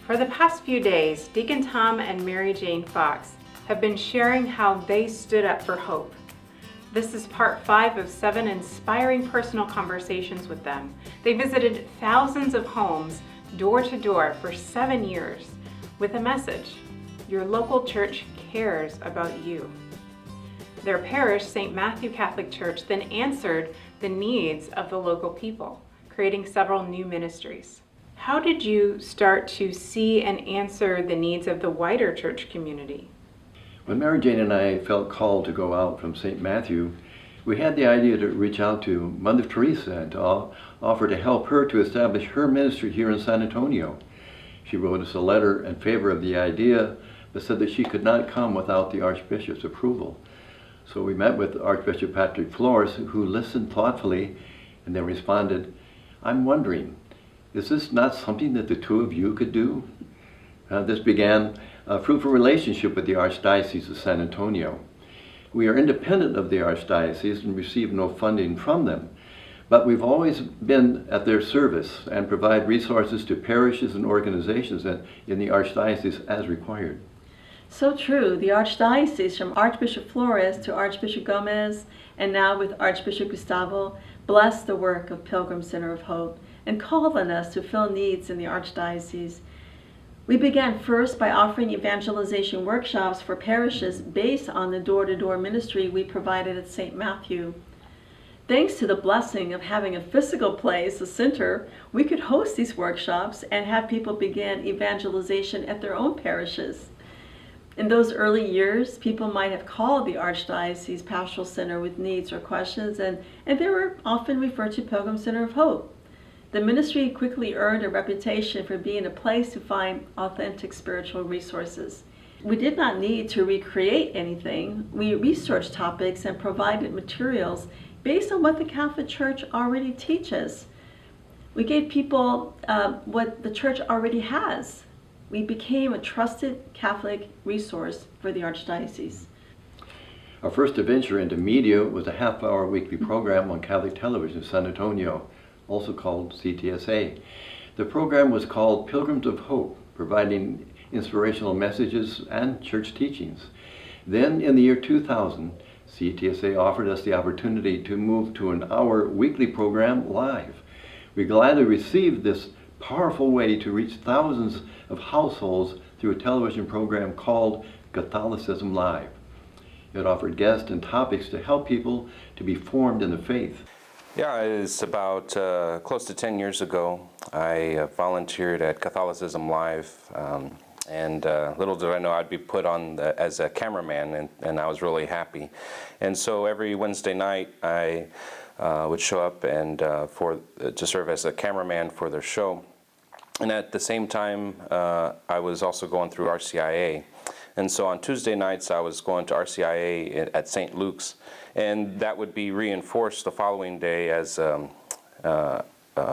For the past few days, Deacon Tom and Mary Jane Fox have been sharing how they stood up for hope. This is part 5 of 7 inspiring personal conversations with them. They visited thousands of homes, door to door, for 7 years with a message: your local church cares about you. Their parish, St. Matthew Catholic Church, then answered the needs of the local people, creating several new ministries. How did you start to see and answer the needs of the wider church community? When Mary Jane and I felt called to go out from St. Matthew, we had the idea to reach out to Mother Teresa and to offer to help her to establish her ministry here in San Antonio. She wrote us a letter in favor of the idea, but said that she could not come without the Archbishop's approval. So we met with Archbishop Patrick Flores, who listened thoughtfully and then responded, "I'm wondering, is this not something that the two of you could do?" This began a fruitful relationship with the Archdiocese of San Antonio. We are independent of the Archdiocese and receive no funding from them, but we've always been at their service and provide resources to parishes and organizations in the Archdiocese as required. So true. The Archdiocese, from Archbishop Flores to Archbishop Gomez, and now with Archbishop Gustavo, bless the work of Pilgrim Center of Hope and called on us to fill needs in the Archdiocese. We began first by offering evangelization workshops for parishes based on the door-to-door ministry we provided at St. Matthew. Thanks to the blessing of having a physical place, a center, we could host these workshops and have people begin evangelization at their own parishes. In those early years, people might have called the Archdiocese Pastoral Center with needs or questions, and they were often referred to Pilgrim Center of Hope. The ministry quickly earned a reputation for being a place to find authentic spiritual resources. We did not need to recreate anything. We researched topics and provided materials based on what the Catholic Church already teaches. We gave people what the Church already has. We became a trusted Catholic resource for the Archdiocese. Our first adventure into media was a half-hour weekly program on Catholic television in San Antonio, also called CTSA. The program was called Pilgrims of Hope, providing inspirational messages and church teachings. Then in the year 2000, CTSA offered us the opportunity to move to an hour weekly program live. We gladly received this powerful way to reach thousands of households through a television program called Catholicism Live. It offered guests and topics to help people to be formed in the faith. Yeah, it's about close to 10 years ago. I volunteered at Catholicism Live, and little did I know I'd be put on as a cameraman, and I was really happy. And so every Wednesday night I would show up and to serve as a cameraman for their show. And at the same time, I was also going through RCIA. And so on Tuesday nights, I was going to RCIA at St. Luke's, and that would be reinforced the following day as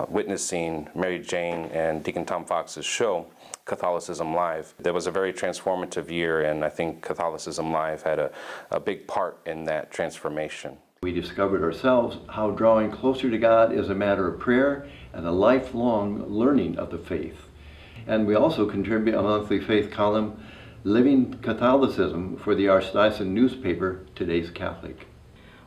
witnessing Mary Jane and Deacon Tom Fox's show, Catholicism Live. That was a very transformative year, and I think Catholicism Live had a big part in that transformation. We discovered ourselves how drawing closer to God is a matter of prayer and a lifelong learning of the faith. And we also contribute a monthly faith column, Living Catholicism, for the Archdiocesan newspaper, Today's Catholic.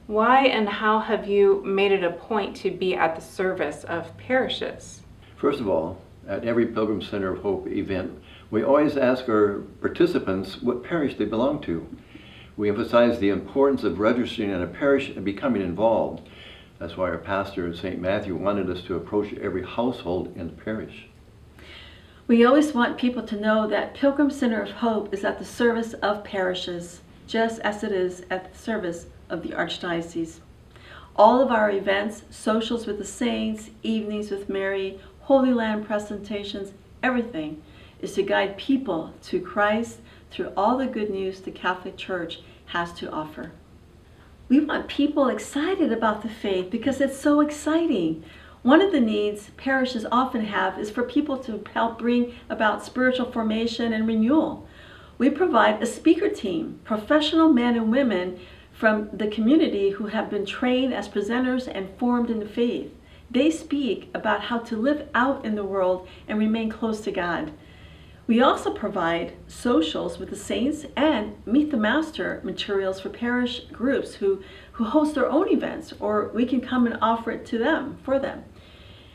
Why and how have you made it a point to be at the service of parishes? First of all, at every Pilgrim Center of Hope event, we always ask our participants what parish they belong to. We emphasize the importance of registering in a parish and becoming involved. That's why our pastor at St. Matthew wanted us to approach every household in the parish. We always want people to know that Pilgrim Center of Hope is at the service of parishes, just as it is at the service of the Archdiocese. All of our events, socials with the saints, evenings with Mary, Holy Land presentations, everything is to guide people to Christ through all the good news the Catholic Church has to offer. We want people excited about the faith because it's so exciting. One of the needs parishes often have is for people to help bring about spiritual formation and renewal. We provide a speaker team, professional men and women from the community who have been trained as presenters and formed in the faith. They speak about how to live out in the world and remain close to God. We also provide socials with the saints and Meet the Master materials for parish groups who host their own events, or we can come and offer it to them, for them.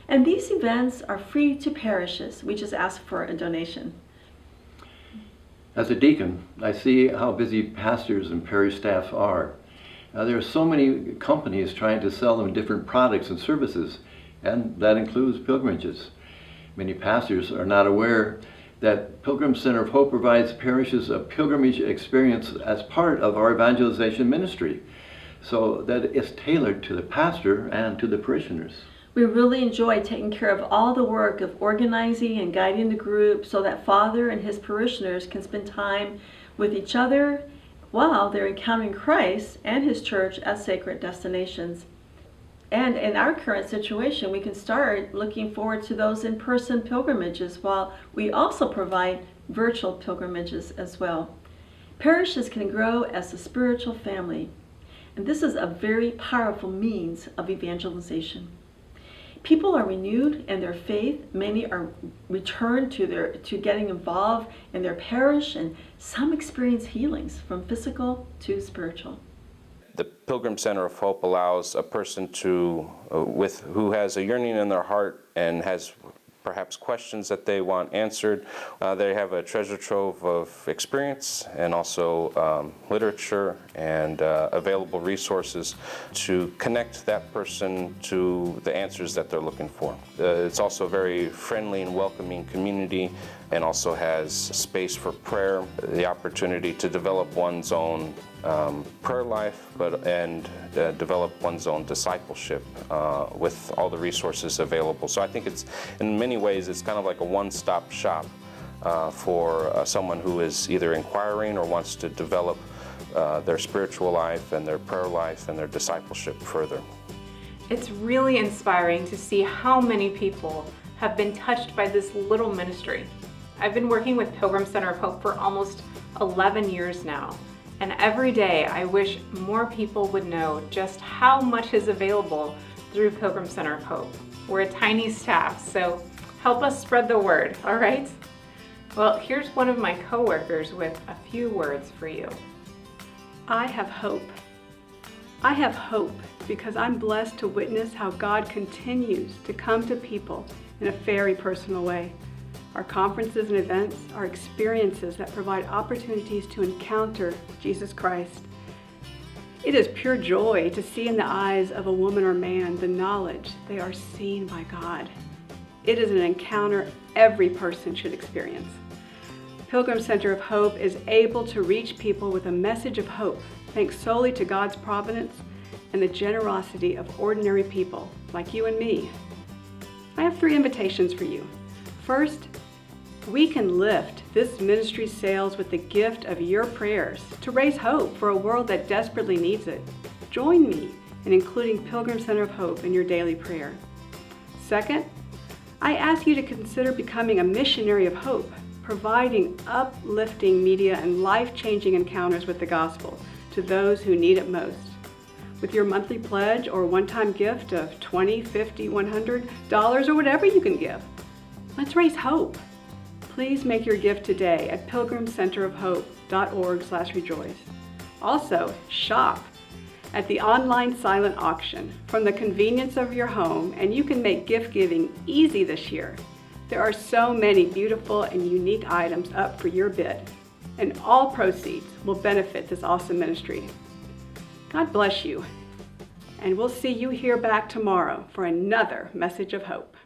And these events are free to parishes. We just ask for a donation. As a deacon, I see how busy pastors and parish staff are. There are so many companies trying to sell them different products and services, and that includes pilgrimages. Many pastors are not aware that Pilgrim Center of Hope provides parishes a pilgrimage experience as part of our evangelization ministry, so that it's tailored to the pastor and to the parishioners. We really enjoy taking care of all the work of organizing and guiding the group so that Father and his parishioners can spend time with each other while they're encountering Christ and his church at sacred destinations. And in our current situation, we can start looking forward to those in-person pilgrimages, while we also provide virtual pilgrimages as well. Parishes can grow as a spiritual family, and this is a very powerful means of evangelization. People are renewed in their faith. Many are returned to getting involved in their parish, and some experience healings from physical to spiritual. The Pilgrim Center of Hope allows a person who has a yearning in their heart and has perhaps questions that they want answered. They have a treasure trove of experience and also literature and available resources to connect that person to the answers that they're looking for. It's also a very friendly and welcoming community, and also has space for prayer, the opportunity to develop one's own prayer life, and develop one's own discipleship with all the resources available. So I think it's, in many ways, it's kind of like a one-stop shop for someone who is either inquiring or wants to develop their spiritual life and their prayer life and their discipleship further. It's really inspiring to see how many people have been touched by this little ministry. I've been working with Pilgrim Center of Hope for almost 11 years now, and every day I wish more people would know just how much is available through Pilgrim Center of Hope. We're a tiny staff, so help us spread the word, all right? Well, here's one of my coworkers with a few words for you. I have hope. I have hope because I'm blessed to witness how God continues to come to people in a very personal way. Our conferences and events are experiences that provide opportunities to encounter Jesus Christ. It is pure joy to see in the eyes of a woman or man the knowledge they are seen by God. It is an encounter every person should experience. Pilgrim Center of Hope is able to reach people with a message of hope, thanks solely to God's providence and the generosity of ordinary people like you and me. I have 3 invitations for you. First, we can lift this ministry's sails with the gift of your prayers to raise hope for a world that desperately needs it. Join me in including Pilgrim Center of Hope in your daily prayer. Second, I ask you to consider becoming a missionary of hope, providing uplifting media and life-changing encounters with the gospel to those who need it most. With your monthly pledge or one-time gift of $20, $50, $100, or whatever you can give, let's raise hope. Please make your gift today at pilgrimcenterofhope.org/rejoice. Also, shop at the online silent auction from the convenience of your home, and you can make gift giving easy this year. There are so many beautiful and unique items up for your bid, and all proceeds will benefit this awesome ministry. God bless you, and we'll see you here back tomorrow for another message of hope.